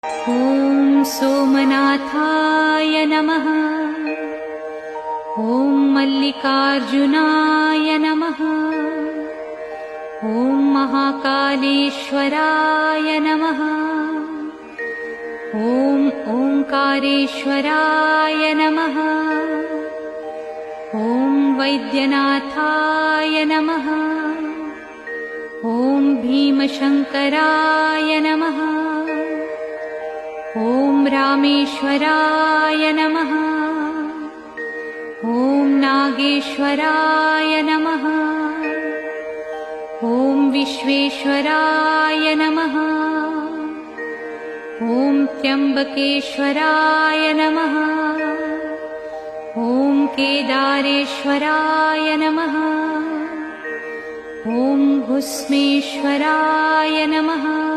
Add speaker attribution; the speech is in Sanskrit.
Speaker 1: ॐ सोमनाथाय नमः। ॐ मल्लिकार्जुनाय नमः। ॐ महाकालेश्वराय नमः। ॐ ओंकारेश्वराय नमः। ॐ वैद्यनाथाय नमः। ॐ भीमशंकराय नमः। ॐ रामेश्वराय नमः। ॐ नागेश्वराय नमः। ॐ विश्वेश्वराय नमः। ॐ त्र्यंबकेश्वराय नमः। ॐ केदारेश्वराय नमः। ॐ भुस्मेश्वराय नमः।